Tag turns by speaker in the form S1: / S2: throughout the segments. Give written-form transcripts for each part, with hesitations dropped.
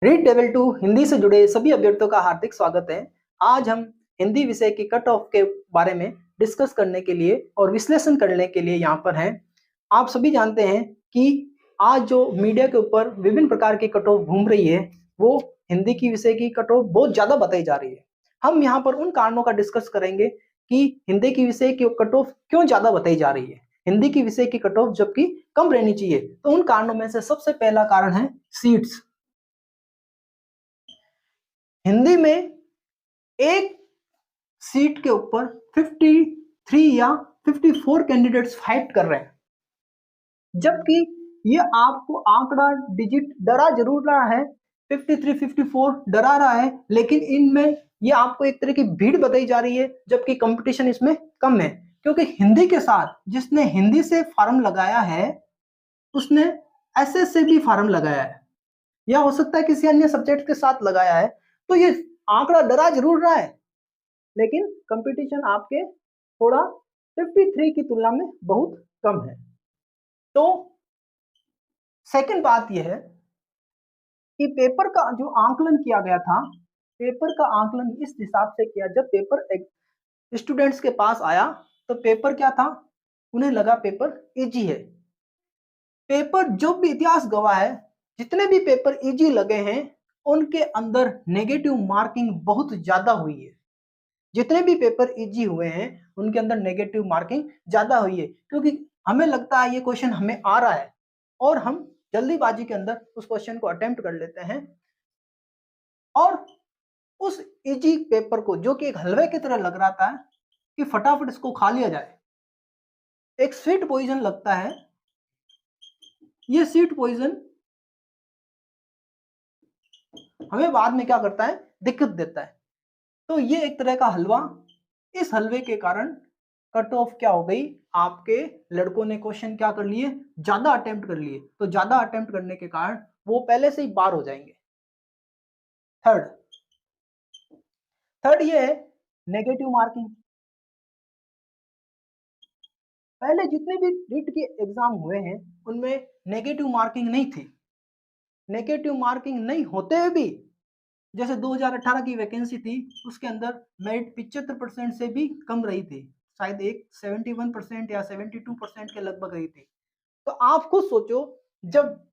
S1: Read table 2 Hindi से जुड़े सभी अभ्यर्थियों का हार्दिक स्वागत है। आज हम हिंदी विषय की कट ऑफ के बारे में डिस्कस करने के लिए और विश्लेषण करने के लिए यहाँ पर हैं। आप सभी जानते हैं कि आज जो मीडिया के ऊपर विभिन्न प्रकार की कट ऑफ घूम रही है, वो हिंदी की विषय की कट ऑफ बहुत ज्यादा बताई जा रही है। हम यहाँ पर उन कारणों का डिस्कस करेंगे कि हिंदी की विषय की कट ऑफ क्यों ज्यादा बताई जा रही है, हिंदी की विषय की कट ऑफ जबकि कम रहनी चाहिए। तो उन कारणों में से सबसे पहला कारण है सीट्स। हिंदी में एक सीट के ऊपर 53 या 54 कैंडिडेट्स फाइट कर रहे हैं, जबकि ये आपको आंकड़ा डिजिट डरा जरूर रहा है, 53 54 डरा रहा है, लेकिन इनमें ये आपको एक तरह की भीड़ बताई जा रही है, जबकि कंपटीशन इसमें कम है। क्योंकि हिंदी के साथ जिसने हिंदी से फार्म लगाया है उसने एसएस से भी फार्म लगाया है, या हो सकता है किसी अन्य सब्जेक्ट के साथ लगाया है, तो ये आंकड़ा डरा जरूर रहा है, लेकिन कंपटीशन आपके थोड़ा 53 की तुलना में बहुत कम है। तो सेकंड बात यह है कि पेपर का जो आंकलन किया गया था, पेपर का आंकलन इस हिसाब से किया, जब पेपर स्टूडेंट्स के पास आया तो पेपर क्या था, उन्हें लगा पेपर इजी है। पेपर जो भी इतिहास गवाह है, जितने भी पेपर इजी लगे हैं उनके अंदर नेगेटिव मार्किंग बहुत ज्यादा हुई है। जितने भी पेपर इजी हुए हैं उनके अंदर नेगेटिव मार्किंग ज्यादा हुई है, क्योंकि हमें लगता है ये क्वेश्चन हमें आ रहा है और हम जल्दीबाजी के अंदर उस क्वेश्चन को अटेम्प्ट कर लेते हैं, और उस इजी पेपर को जो कि एक हलवे की तरह लग रहा था कि फटाफट इसको खा लिया जाए, एक स्वीट पॉइजन लगता है, ये स्वीट पॉइजन हमें बाद में क्या करता है, दिक्कत देता है। तो ये एक तरह का हलवा, इस हलवे के कारण कट ऑफ क्या हो गई, आपके लड़कों ने क्वेश्चन क्या कर लिए, ज्यादा अटेम्प्ट कर लिए, तो ज्यादा अटेम्प्ट करने के कारण वो पहले से ही पार हो जाएंगे। थर्ड ये है नेगेटिव मार्किंग। पहले जितने भी रीट के एग्जाम हुए हैं उनमें नेगेटिव मार्किंग नहीं थी। नेगेटिव मार्किंग नहीं होते हुए भी, जैसे 2018 की वैकेंसी थी उसके अंदर मेरिट 75% से भी कम रही थी, शायद एक 71% या 72% के लगभग रही थी। तो आप खुद सोचो, जब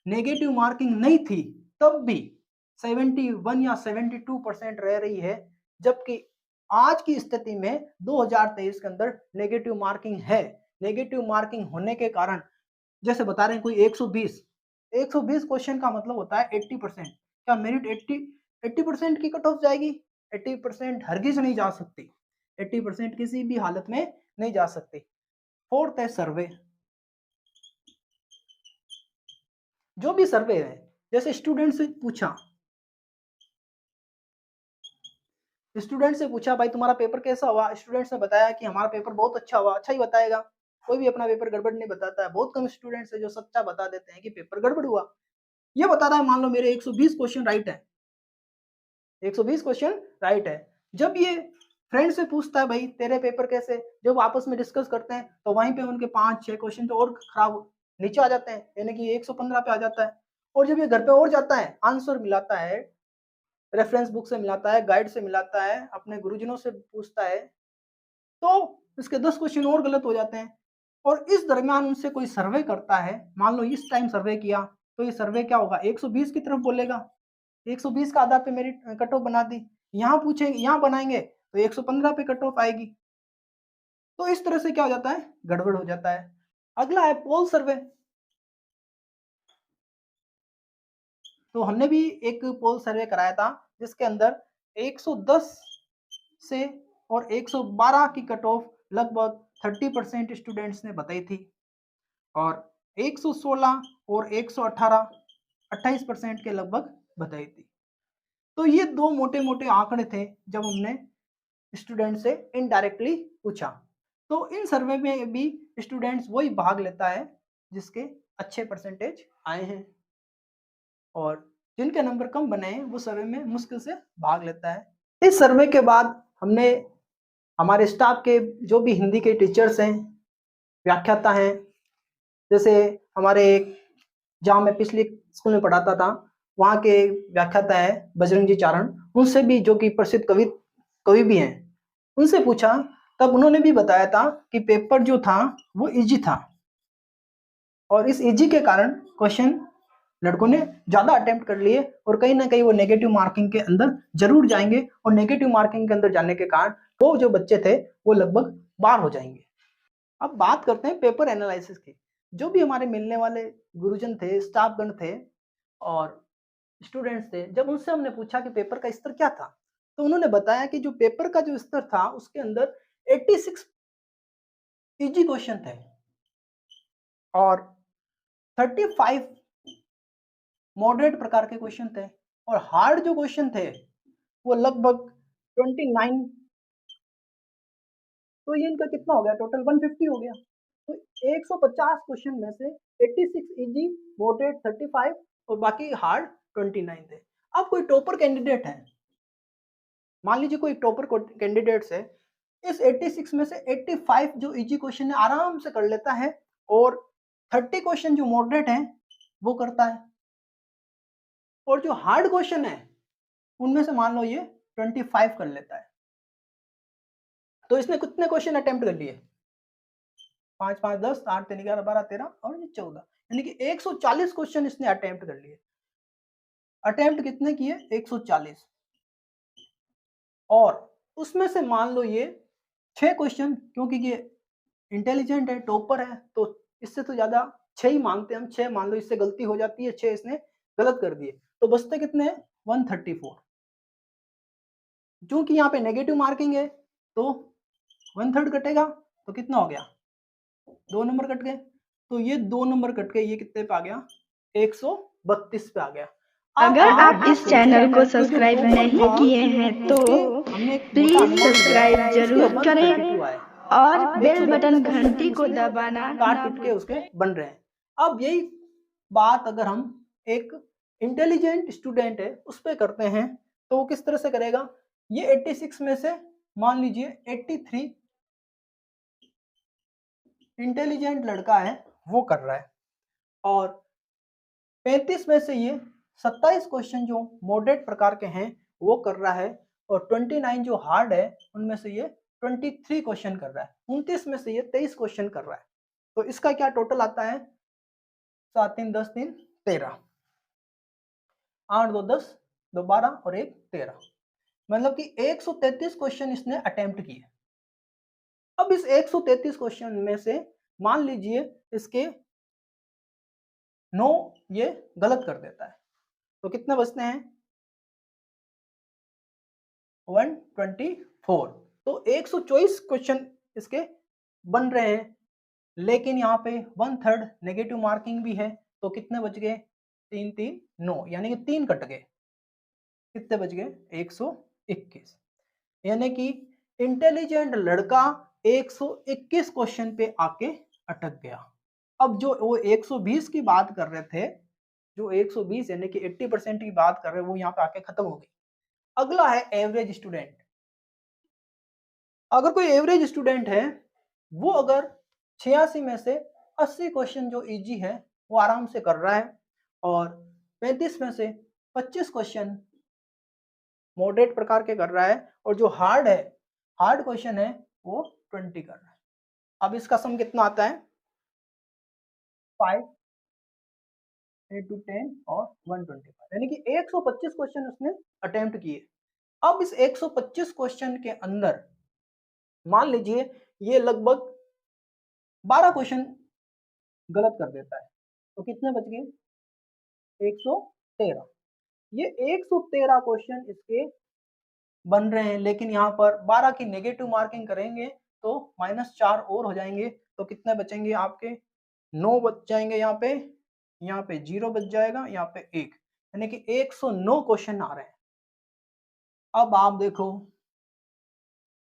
S1: नेगेटिव मार्किंग नहीं थी तब भी 71 या 72% रह रही है, जबकि आज की स्थिति में 2023 के अंदर नेगेटिव मार्किंग है। नेगेटिव मार्किंग होने के कारण, जैसे बता रहे हैं कोई 120 क्वेश्चन का मतलब होता है 80%। क्या मेरिट 80% की कट ऑफ जाएगी? 80% हरगिज नहीं जा सकती, 80% किसी भी हालत में नहीं जा सकती। फोर्थ है सर्वे। जो भी सर्वे है, जैसे स्टूडेंट से पूछा भाई तुम्हारा पेपर कैसा हुआ, स्टूडेंट्स ने बताया कि हमारा पेपर बहुत अच्छा हुआ, अच्छा ही बताएगा, कोई भी अपना पेपर गड़बड़ नहीं बताता है। बहुत कम स्टूडेंट्स है जो सच्चा बता देते हैं कि पेपर गड़बड़ हुआ। ये बता रहा है, मान लो मेरे 120 क्वेश्चन राइट है, 120 क्वेश्चन राइट है। जब ये फ्रेंड से पूछता है भाई तेरे पेपर कैसे, जब आपस में डिस्कस करते हैं तो वहीं पे उनके 5-6 क्वेश्चन तो और खराब नीचे आ जाते हैं, यानी कि 115 पे आ जाता है। और जब ये घर पे और जाता है, आंसर मिलाता है, रेफरेंस बुक से मिलाता है, गाइड से मिलाता है, अपने गुरुजनों से पूछता है, तो इसके 10 क्वेश्चन और गलत हो जाते हैं। और इस दरमियान उनसे कोई सर्वे करता है, मान लो इस टाइम सर्वे किया, तो ये सर्वे क्या होगा, 120 की तरफ बोलेगा, 120 का आधार पे मेरी कट ऑफ बना दी। यहाँ पूछे, यहाँ बनाएंगे तो 115 पे कट ऑफ आएगी। तो इस तरह से क्या हो जाता है, गड़बड़ हो जाता है। अगला है पोल सर्वे। तो हमने भी एक पोल सर्वे कराया था जिसके अंदर 110 से और 112 की कट ऑफ लगभग 30% स्टूडेंट्स ने बताई थी, और 116 और 118 28% के लगभग बताई थी। तो ये दो मोटे मोटे आंकड़े थे जब हमने स्टूडेंट से इनडायरेक्टली पूछा। तो इन सर्वे में भी स्टूडेंट्स वही भाग लेता है जिसके अच्छे परसेंटेज आए हैं, और जिनके नंबर कम बने हैं वो सर्वे में मुश्किल से भाग लेता है। इस सर्वे के बाद हमने हमारे स्टाफ के जो भी हिंदी के टीचर्स हैं, व्याख्याता हैं, जैसे हमारे एक, जहाँ मैं पिछले स्कूल में पढ़ाता था, वहाँ के व्याख्याता है बजरंग जी चारण, उनसे भी, जो कि प्रसिद्ध कवि भी हैं, उनसे पूछा, तब उन्होंने भी बताया था कि पेपर जो था वो इजी था, और इस इजी के कारण क्वेश्चन लड़कों ने ज्यादा अटेम्प्ट कर लिए, और कहीं ना कहीं वो नेगेटिव मार्किंग के अंदर जरूर जाएंगे, और नेगेटिव मार्किंग के अंदर जाने के कारण वो जो बच्चे थे वो लगभग बाहर हो जाएंगे। अब बात करते हैं पेपर एनालिसिस की। जो भी हमारे मिलने वाले गुरुजन थे, स्टाफगण थे और स्टूडेंट्स थे, जब उनसे हमने पूछा कि पेपर का स्तर क्या था, तो उन्होंने बताया कि जो पेपर का जो स्तर था उसके अंदर 86 इजी क्वेश्चन थे और 35 मॉडरेट प्रकार के क्वेश्चन थे, और हार्ड जो क्वेश्चन थे वो लगभग 29। तो ये इनका कितना हो गया, टोटल 150 हो गया। तो 150 क्वेश्चन में से 86 इजी, मॉडरेट 35 और बाकी हार्ड 29 थे। अब कोई टॉपर कैंडिडेट है, मान लीजिए कोई टॉपर कैंडिडेट्स है, इस 86 में से 85 जो इजी क्वेश्चन है आराम से कर लेता है, और 30 क्वेश्चन जो मॉडरेट हैं वो करता है, और जो हार्ड क्वेश्चन है उनमें से मान लो ये 25 कर लेता है। तो इसने कितने क्वेश्चन अटेम्प्ट कर लिए, 5 5 10 8 3 11 12 13 और ये 14, यानी कि 140 क्वेश्चन इसने अटेम्प्ट कर लिए। अटेम्प्ट कितने किए, 140, और उसमें से मान लो ये 6 क्वेश्चन, क्योंकि ये इंटेलिजेंट है, टॉपर है, तो इससे तो ज्यादा 6 ही मानते हैं हम, 6 मान लो, इससे गलती हो जाती है, 6 इसने गलत कर दिए, तो बचते कितने, 134। क्योंकि यहाँ पे नेगेटिव मार्किंग है तो 1/3 कटेगा, तो कितना हो गया, 2 नंबर कट गए। तो ये 2 नंबर कट के ये कितने पे आ गया, 132 पे आ गया।
S2: अगर आप इस चैनल को
S1: ये जो
S2: सब्सक्राइब
S1: टॉपर
S2: नहीं
S1: था,
S2: किए हैं तो
S1: इसके हमने एक मोटा
S2: प्लीज
S1: अनुमान लगाया,
S2: सब्सक्राइब
S1: इसके
S2: जरूर करें
S1: 132 आए,
S2: और बेल
S1: 132
S2: बटन
S1: क्वेश्चन
S2: घंटी को
S1: उसने
S2: दबाना
S1: काट
S2: ना
S1: पीट के उसके बन रहे हैं। अब यही बात अगर हम एक इंटेलिजेंट स्टूडेंट है उस पर करते हैं, तो वो किस तरह से करेगा, ये 86 में से मान लीजिए 83 इंटेलिजेंट लड़का है वो कर रहा है, और 35 में से ये 27 क्वेश्चन जो मॉडरेट प्रकार के हैं वो कर रहा है, और 29 जो हार्ड है उनमें से ये 23 क्वेश्चन कर रहा है, 29 में से ये 23 क्वेश्चन कर रहा है। तो इसका क्या टोटल आता है, 7 3 10 3 13, 8 2 10 2 12 और 1 13, मतलब कि 133 क्वेश्चन इसने अटेम्प्ट किए। अब इस 133 क्वेश्चन में से मान लीजिए इसके 9 ये गलत कर देता है, तो कितने बचते हैं, 124। तो 124 क्वेश्चन इसके बन रहे हैं, लेकिन यहाँ पे 1/3 नेगेटिव मार्किंग भी है, तो कितने बच गए, 3 3 9, यानी कि 3 कट गए, कितने बच गए, 121, यानी कि इंटेलिजेंट लड़का 121 क्वेश्चन पे आके अटक गया। अब जो वो 120 की बात कर रहे थे, जो 120 यानी कि 80% की बात कर रहे हैं, वो यहाँ पे आके खत्म हो गई। अगला है एवरेज स्टूडेंट। अगर कोई एवरेज स्टूडेंट है, वो अगर 86 में से 80 क्वेश्चन जो इजी है वो आराम से कर रहा है, और 35 में से 25 क्वेश्चन मॉडरेट प्रकार के कर रहा है, और जो हार्ड क्वेश्चन है वो 20 कर रहा है। अब इसका सम कितना आता है, 5 8 to 10 और 125, यानी कि 125 क्वेश्चन उसने अटेम्प्ट किए। अब इस 125 क्वेश्चन के अंदर मान लीजिए ये लगभग 12 क्वेश्चन गलत कर देता है, तो कितने बच गए, 113। ये 113 क्वेश्चन इसके बन रहे हैं, लेकिन यहाँ पर 12 की नेगेटिव मार्किंग करेंगे तो -4 और हो जाएंगे, तो कितने बचेंगे आपके, 9 बच जाएंगे, यहाँ पे 0 बच जाएगा, यहाँ पे 1, यानी कि 109 क्वेश्चन आ रहे हैं। अब आप देखो,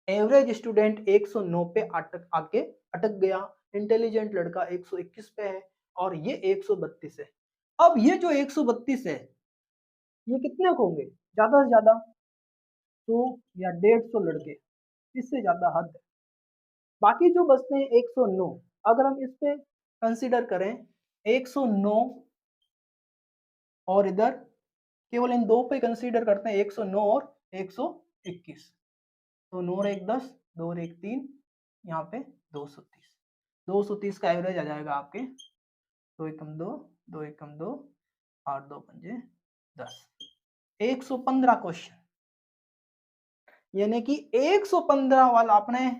S1: एवरेज स्टूडेंट 109 पे अटक गया, इंटेलिजेंट लड़का 121 पे है, और ये 132 है। अब ये जो 132 है ये कितने होंगे, ज्यादा से ज्यादा 100 या 150 लड़के, इससे ज्यादा हद है। बाकी जो बचते हैं 109, अगर हम इस पे कंसीडर करें 109 और इधर केवल इन दो पे कंसीडर करते हैं 109 और 121, तो 9 और 1 10, 2 और 1 3, यहाँ पे 230। 230 का एवरेज आ जाएगा आपके 2 एकम 2, 2 एकम 2, 8 2 पंजे 10। 115 क्वेश्चन, यानी कि 115 वाला अपने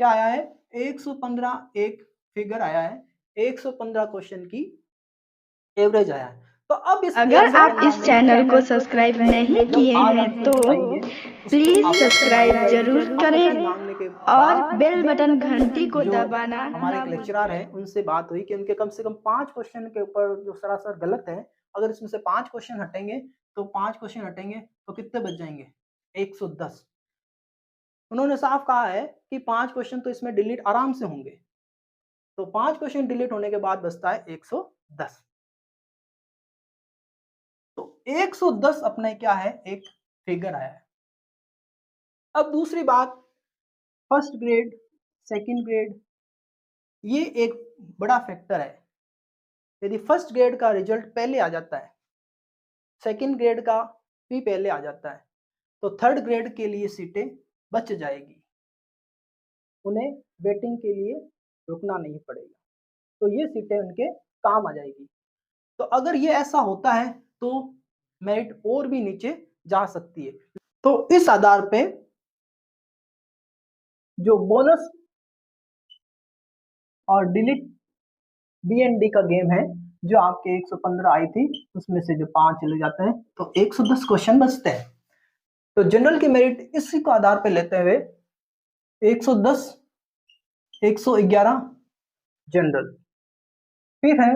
S1: क्या आया है, 115 एक फिगर आया है, 115 क्वेश्चन की एवरेज आया है। तो अब इस
S2: अगर आप इस चैनल को सब्सक्राइब नहीं किए हैं तो प्लीज सब्सक्राइब जरूर करें और बेल बटन घंटी को दबाना
S1: हमारे एक लेक्चरर है, उनसे बात हुई कि उनके कम से कम 5 क्वेश्चन के ऊपर जो सरासर गलत है, अगर इसमें से 5 क्वेश्चन हटेंगे तो 5 क्वेश्चन हटेंगे तो कितने बच जाएंगे, 110। उन्होंने साफ कहा है कि 5 क्वेश्चन तो इसमें डिलीट आराम से होंगे, तो 5 क्वेश्चन डिलीट होने के बाद बचता है 110। तो 110 अपने क्या है, एक फिगर आया है। अब दूसरी बात, फर्स्ट ग्रेड सेकंड ग्रेड, ये एक बड़ा फैक्टर है। यदि फर्स्ट ग्रेड का रिजल्ट पहले आ जाता है, सेकंड ग्रेड का भी पहले आ जाता है, तो थर्ड ग्रेड के लिए सीटें बच जाएगी, उन्हें वेटिंग के लिए रुकना नहीं पड़ेगा, तो ये सीटें उनके काम आ जाएगी। तो अगर ये ऐसा होता है तो मेरिट और भी नीचे जा सकती है। तो इस आधार पे जो बोनस और डिलीट BND का गेम है, जो आपके 115 आई थी उसमें से जो 5 चले जाते हैं तो 110 क्वेश्चन बचते हैं। तो जनरल की मेरिट इसी को आधार पे लेते हुए 110 111 जनरल, फिर है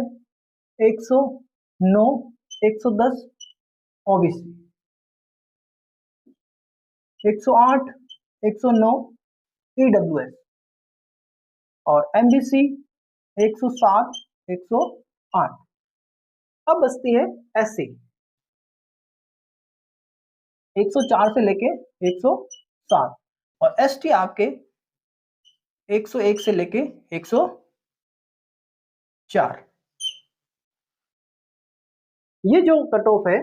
S1: 109 110 ओबीसी, 108 109 EWS और MBC 107 108। अब बचती है SC 104 से लेके 107 और ST आपके 101 से लेके 104। ये जो कट ऑफ है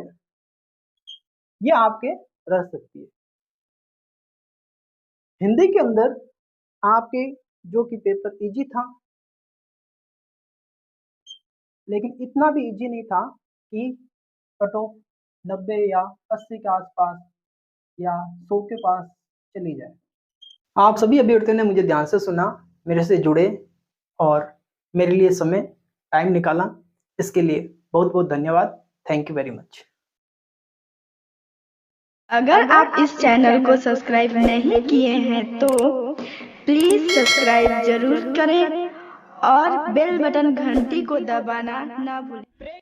S1: ये आपके रह सकती है। हिंदी के अंदर आपके जो कि पेपर इजी था, लेकिन इतना भी इजी नहीं था कि कट ऑफ 90 या 80 के आसपास या 100 के पास चली जाए। आप सभी अभ्यर्थियों ने मुझे ध्यान से सुना, मेरे से जुड़े और मेरे लिए समय टाइम निकाला, इसके लिए बहुत बहुत धन्यवाद। Thank you very much.
S2: अगर आप इस चैनल को सब्सक्राइब नहीं किए हैं तो प्लीज सब्सक्राइब जरूर करें और बेल बटन घंटी को दबाना ना भूलें।